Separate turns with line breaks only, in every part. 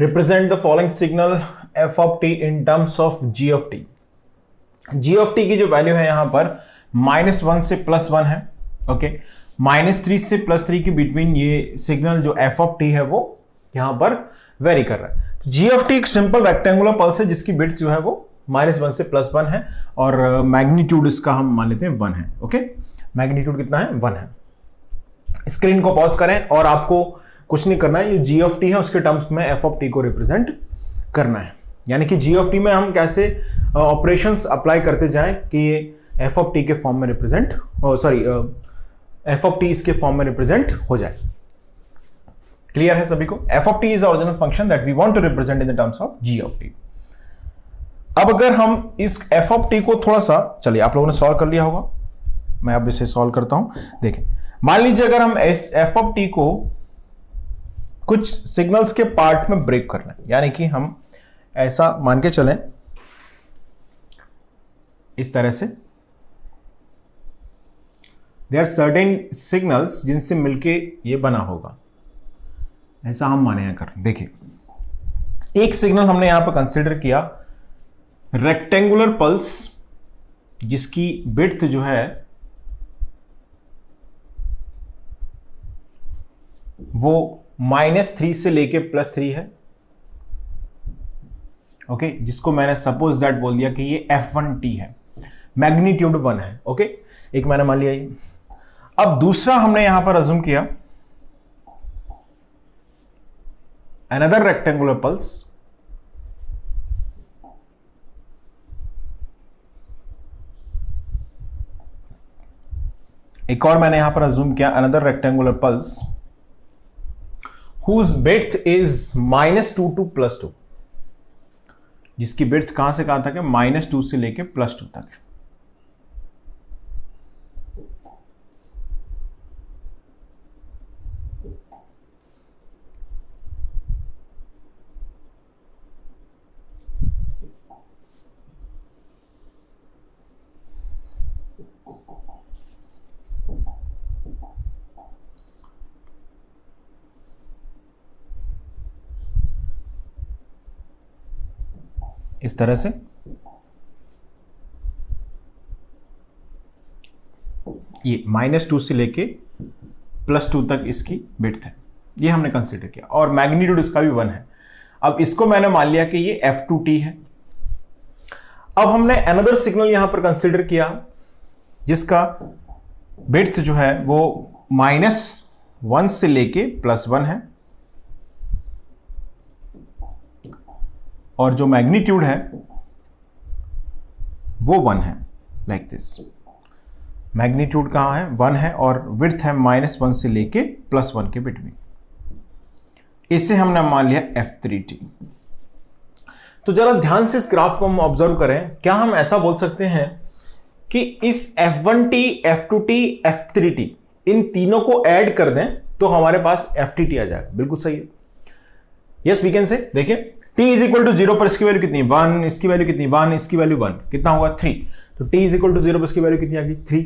represent the following signal f of t in terms of g of t। g of t की जो value है यहां पर -1 से +1 है। ओके, -3 से +3 के बिटवीन ये सिग्नल जो f of t है वो यहां पर वेरी कर रहा है। g of t एक सिंपल रेक्टेंगुलर पल्स है जिसकी बिट जो है वो -1 से +1 है और मैग्नीट्यूड इसका हम मान लेते हैं 1 है। ओके, मैग्नीट्यूड कितना है? 1 है। स्क्रीन को पॉज करें और आपको कुछ नहीं करना है, ये g of t है उसके टर्म्स में f of t को रिप्रेजेंट करना है। यानी कि g of t में हम कैसे ऑपरेशंस अप्लाई करते जाएं कि ये f of t के फॉर्म में रिप्रेजेंट f of t इसके फॉर्म में रिप्रेजेंट हो जाए। क्लियर है सभी को? f of t is original function that we want to represent in the terms of g of t। अब अगर हम इस f of t को थोड़ा सा, चलिए आप लोगों ने सॉल्व कर लिया होगा, मैं अब इसे सॉल्व करता हूं। देखें, मान लीजिए अगर हम इस f of t को कुछ सिग्नल्स के पार्ट में ब्रेक करना है, यानी कि हम ऐसा मान के चलें इस तरह से, देयर आर सर्टेन सिग्नल्स जिनसे मिलके ये बना होगा, ऐसा हम माने हैं। कर देखिए, एक सिग्नल हमने यहां पर कंसीडर किया रेक्टेंगुलर पल्स जिसकी विड्थ जो है वो -3 से लेके +3 है। ओके, जिसको मैंने सपोज दैट बोल दिया कि ये f1t है, मैग्नीट्यूड 1 है। ओके, एक मैंने मान लिया ये। अब दूसरा हमने यहां पर अज्यूम किया अनदर रेक्टेंगुलर पल्स, एक और मैंने यहां पर अज्यूम किया another rectangular pulse whose width is -2 to +2, जिसकी विड्थ कहां से कहां तक है? -2 से लेके +2 तक है। इस तरह से ये -2 से लेके +2 तक इसकी विड्थ है, ये हमने कंसीडर किया और मैग्नीट्यूड इसका भी 1 है। अब इसको मैंने मान लिया कि ये f2t है। अब हमने अनदर सिग्नल यहां पर कंसीडर किया जिसका विड्थ जो है वो -1 से लेके +1 है और जो मैग्नीट्यूड है वो 1 है, लाइक दिस। मैग्नीट्यूड कहां है? 1 है और विड्थ है -1 से लेके +1 के बिटवीन। इसे हमने मान लिया f3t। तो जरा ध्यान से इस ग्राफ को हम ऑब्जर्व करें। क्या हम ऐसा बोल सकते हैं कि इस f1t, f2t, f3t इन तीनों को ऐड कर दें तो हमारे पास ft आ जाएगा? बिल्कुल सही है, यस वी कैन से। देखिए, t इज इक्वल टू 0 पर इसकी वैल्यू कितनी? 1, इसकी वैल्यू कितनी? 1, इसकी वैल्यू 1, कितना होगा? 3। तो t इज इक्वल टू 0 पर इसकी वैल्यू कितनी आ गई? 3।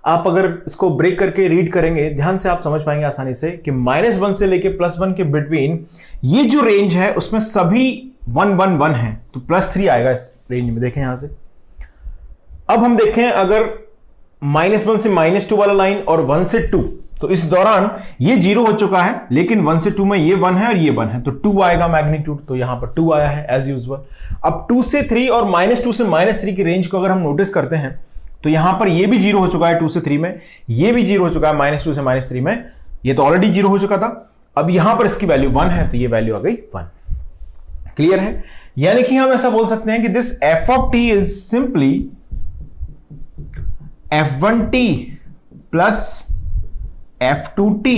आप अगर इसको ब्रेक करके रीड करेंगे ध्यान से आप समझ पाएंगे आसानी से कि -1 से लेके +1 के बिटवीन ये जो रेंज है उसमें सभी 1 1 1 है, तो +3 आएगा इस रेंज में। देखें यहां से। अब हम देखें अगर -1 से -2 वाला लाइन और 1 से 2, तो इस दौरान ये 0 हो चुका है लेकिन 1 से 2 में ये 1 है और ये 1 है, तो 2 आएगा मैग्नीट्यूड। तो यहां पर 2 आया है एज यूजुअल। अब 2 से 3 और -2 से -3 की रेंज को अगर हम नोटिस करते हैं तो यहां पर ये भी 0 हो चुका है 2 से 3 में, ये भी 0 हो चुका है -2 से -3 में, ये तो ऑलरेडी 0 हो चुका था। अब यहां पर इसकी वैल्यू 1 है तो ये वैल्यू आ गई 1। क्लियर है? यानी कि हम ऐसा बोल सकते हैं कि this f of t is simply f1t plus f2t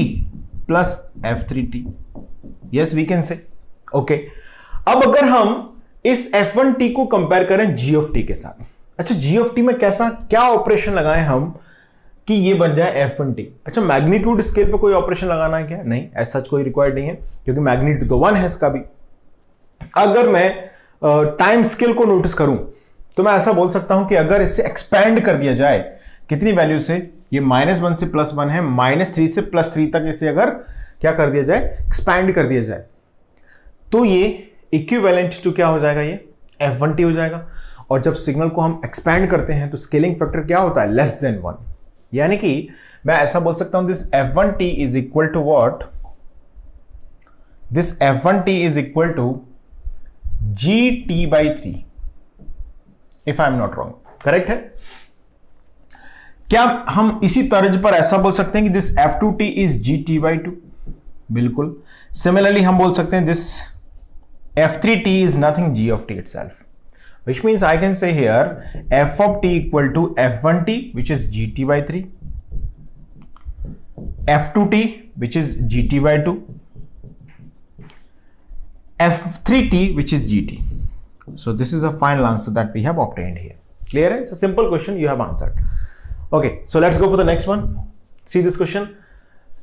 plus f3t। Yes we can say. Okay, अब अगर हम इस f1t को कंपेयर करें g of t के साथ, अच्छा g of t में क्या ऑपरेशन लगाएं हम कि ये बन जाए f1t? अच्छा, मैग्नीट्यूड स्केल पे कोई ऑपरेशन लगाना है क्या? नहीं, ऐसा कोई रिक्वायर्ड नहीं है क्योंकि मैग्नीट्यूड तो 1 है इसका भी। अगर मैं टाइम स्केल को नोटिस करूं तो मैं ऐसा बोल सकता हूं कि अगर इसे एक्सपैंड कर दिया जाए, कितनी वैल्यू से? ये -1 से +1 है, -3 से +3 तक इसे अगर क्या कर दिया जाए? एक्सपैंड कर दिया जाए, तो ये इक्विवेलेंट टू क्या हो जाएगा, ये f1t हो जाएगा। और जब सिग्नल को हम एक्सपैंड करते हैं तो स्केलिंग फैक्टर क्या होता है, लेस देन 1। यानी कि मैं ऐसा बोल सकता हूं this f1t is equal to what, this f1t is equal to gt/3 if I am not wrong, correct है। क्या हम इसी तर्ज पर ऐसा बोल सकते हैं कि दिस f2t इज gt/2, बिल्कुल। सिमिलरली हम बोल सकते हैं this f3t is nothing g of t itself, which means I can say here f of t equal to f1t which is gt/3, f2t which is gt/2, f3t which is gt. So this is the final answer that we have obtained here. Clear? It's a simple question you have answered. Okay, so let's go for the next one. See this question.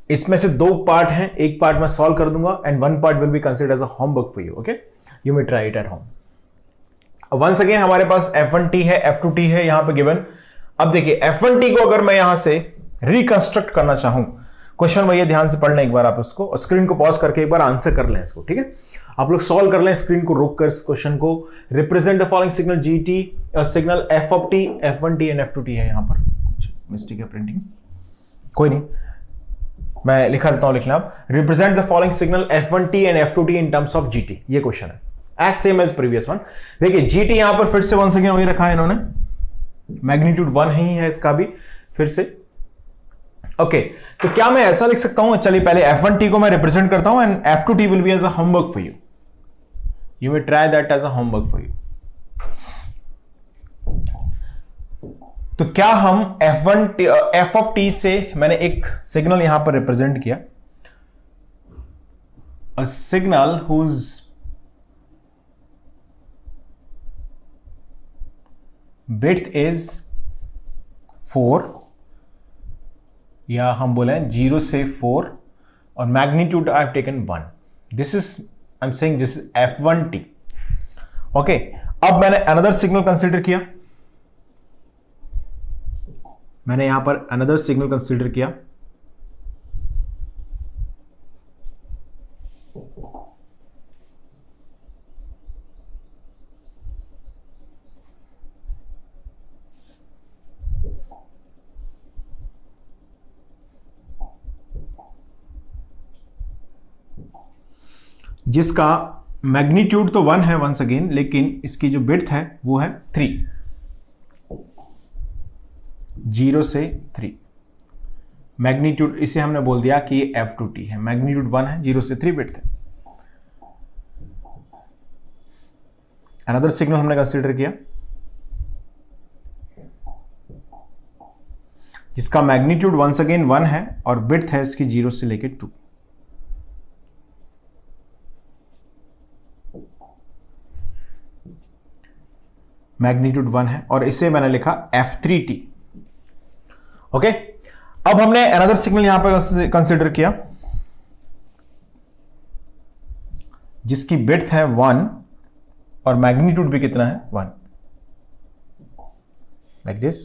इसमें से दो part हैं, एक part मैं solve कर दूंगा and one part will be considered as a homework for you. Okay, you may try it at home. Once again हमारे पास f1t है, f2t है यहां पे गिवन। अब देखिए f1t को अगर मैं यहां से रिकंस्ट्रक्ट करना चाहूं, क्वेश्चन भैया ध्यान से पढ़ लें एक बार आप उसको, और स्क्रीन को पॉज करके एक बार आंसर कर लें इसको, ठीक है। आप लोग सॉल्व कर लें, स्क्रीन को रोक कर इस क्वेश्चन को। Represent the following signal gt, signal f of t, f1t and f2t है। यहां पर कुछ मिस्टेक है प्रिंटिंग, कोई नहीं, मैं लिखा देता हूं, लिखना आप। Represent the following signal f1t and f2t in terms of gt, ये क्वेश्चन है as same as previous one. देखिए gt यहां पर फिर से वन सेकेंड वही रखा है इन्होंने, मैग्नीट्यूड 1 ही है इसका भी फिर से। ओके, तो क्या मैं ऐसा लिख सकता हूं, चलिए पहले f1t को मैं रिप्रेजेंट करता हूं and f2t will be as a homework for you, you may try that as a homework for you. तो क्या हम f of t से मैंने एक सिग्नल यहां पर रिप्रेजेंट किया, a signal whose bits is 4, या हम बोले 0 से 4 और magnitude I have taken 1। This is I am saying this is f1t। Okay, अब मैंने अनदर सिग्नल कंसीडर किया, मैंने यहां पर अनदर सिग्नल कंसीडर किया, जिसका मैग्नीट्यूड तो 1 है वंस अगेन, लेकिन इसकी जो विड्थ है वो है 3, 0 से 3। मैग्नीट्यूड इसे हमने बोल दिया कि ये f2t है, मैग्नीट्यूड 1 है, 0 से 3 विड्थ है। अनदर सिग्नल हमने कंसीडर किया जिसका मैग्नीट्यूड वंस अगेन 1 है और विड्थ है इसकी 0 से लेके 2। मैग्नीट्यूड 1 है और इसे मैंने लिखा f3t। ओके, अब हमने अनदर सिग्नल यहां पर कंसीडर किया जिसकी विड्थ है 1 और मैग्नीट्यूड भी कितना है 1, लाइक दिस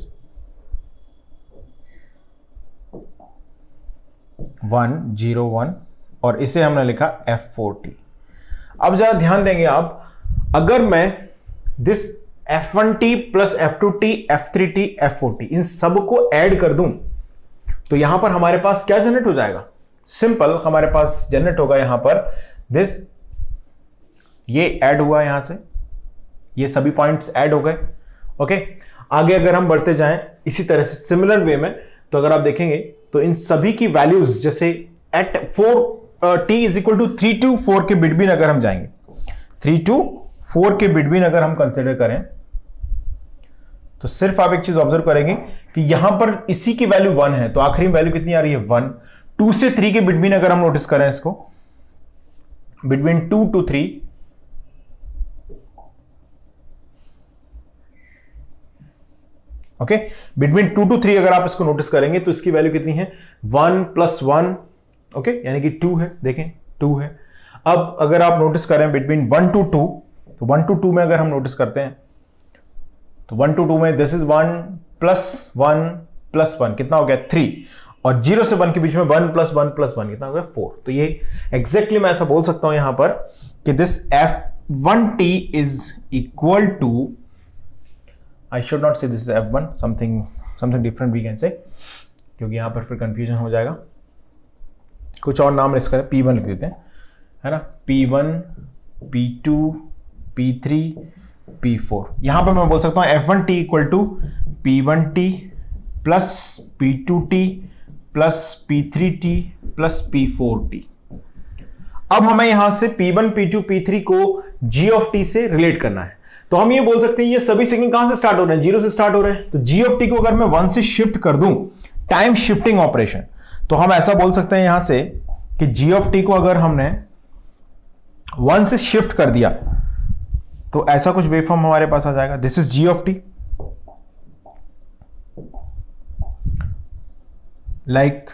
1 0 1, और इसे हमने लिखा f4t। अब जरा ध्यान देंगे आप, अगर मैं this f1t plus f2t f3t f4t इन सब को ऐड कर दूं तो यहां पर हमारे पास क्या जनरेट हो जाएगा, सिंपल हमारे पास जनरेट होगा यहां पर दिस, ये ऐड हुआ यहां से, ये सभी पॉइंट्स ऐड हो गए। ओके, आगे अगर हम बढ़ते जाएं इसी तरह से सिमिलर वे में, तो अगर आप देखेंगे तो इन सभी की वैल्यूज जैसे at 4 t is equal to 3 to 4 के बिटवीन अगर हम जाएंगे, 3 to 4 के बिटवीन अगर हम कंसिडर करें तो सिर्फ आप एक चीज ऑब्जर्व करेंगे कि यहां पर इसी की वैल्यू 1 है, तो आखिरी वैल्यू कितनी आ रही है 1। 2 से 3 के बिटवीन अगर हम नोटिस करें इसको, between 2 to 3, okay, between 2 to 3 अगर आप इसको नोटिस करेंगे तो इसकी वैल्यू कितनी है 1 + 1, ओके, यानी कि 2 है, देखें 2 है। अब अगर आप नोटिस करें बिटवीन 1 to 2, तो 1 to 2 में अगर हम नोटिस करते हैं तो 1 to 2 में दिस इज 1 + 1 + 1 कितना हो गया 3, और 0 से 1 के बीच में 1 + 1 + 1 कितना हो गया 4। तो ये एग्जैक्टली मैं ऐसा बोल सकता हूं यहां पर कि this f1t is equal to, I should not say this is f1, something different we can say, क्योंकि यहां पर फिर कंफ्यूजन हो जाएगा। कुछ और नाम इसका p1 लिख देते हैं, है ना, p1, p2, p3, p4। यहां पर मैं बोल सकता हूं f1t equal to p1t plus p2t plus p3t plus p4t। अब हमें यहां से p1, p2, p3 को g ऑफ t से रिलेट करना है। तो हम ये बोल सकते हैं ये सभी सेकंड कहां से स्टार्ट हो रहे हैं, 0 से स्टार्ट हो रहे हैं। तो g ऑफ t को अगर मैं 1 से शिफ्ट कर दूं, टाइम शिफ्टिंग ऑपरेशन, तो हम ऐसा बोल सकते हैं यहां से कि g ऑफ t को अगर हमने 1 से शिफ्ट कर दिया तो ऐसा कुछ वेवफॉर्म हमारे पास आ जाएगा। This is g of t, like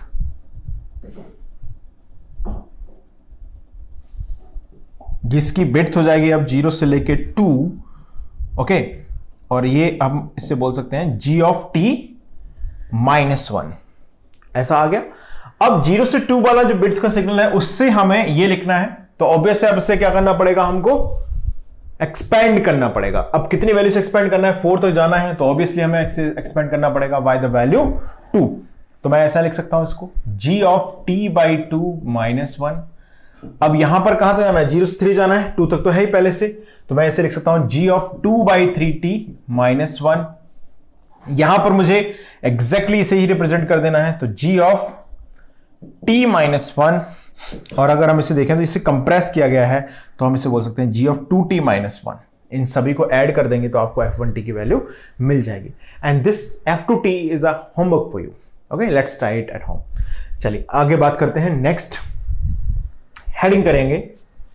जिसकी बिड्थ हो जाएगी अब 0 से लेके 2, ओके, और ये हम इससे बोल सकते हैं g ऑफ t -1, ऐसा आ गया। अब 0 से 2 वाला जो बिड्थ का सिग्नल है उससे हमें ये लिखना है, तो ऑब्वियस है अब इससे क्या करना पड़ेगा, हमको एक्सपेंड करना पड़ेगा। अब कितनी वैल्यू से एक्सपेंड करना है, 4 तक जाना है, तो ऑब्वियसली हमें एक्सपेंड करना पड़ेगा बाय द वैल्यू 2। तो मैं ऐसा लिख सकता हूं इसको, g ऑफ t बाई 2 -1। अब यहां पर कहां तक जाना है, 0 से 3 जाना है, 2 तक तो है ही पहले से, तो मैं ऐसे लिख सकता हूं g ऑफ 2 बाई 3t -1। यहां पर मुझे एग्जैक्टली इसे ही रिप्रेजेंट कर देना है, तो g ऑफ t -1, और अगर हम इसे देखें तो इसे कंप्रेस किया गया है, तो हम इसे बोल सकते हैं g ऑफ 2t -1। इन सभी को ऐड कर देंगे तो आपको f1t की वैल्यू मिल जाएगी। And this f2t is a homework for you, okay, let's try it at home. चलिए आगे बात करते हैं, नेक्स्ट हेडिंग करेंगे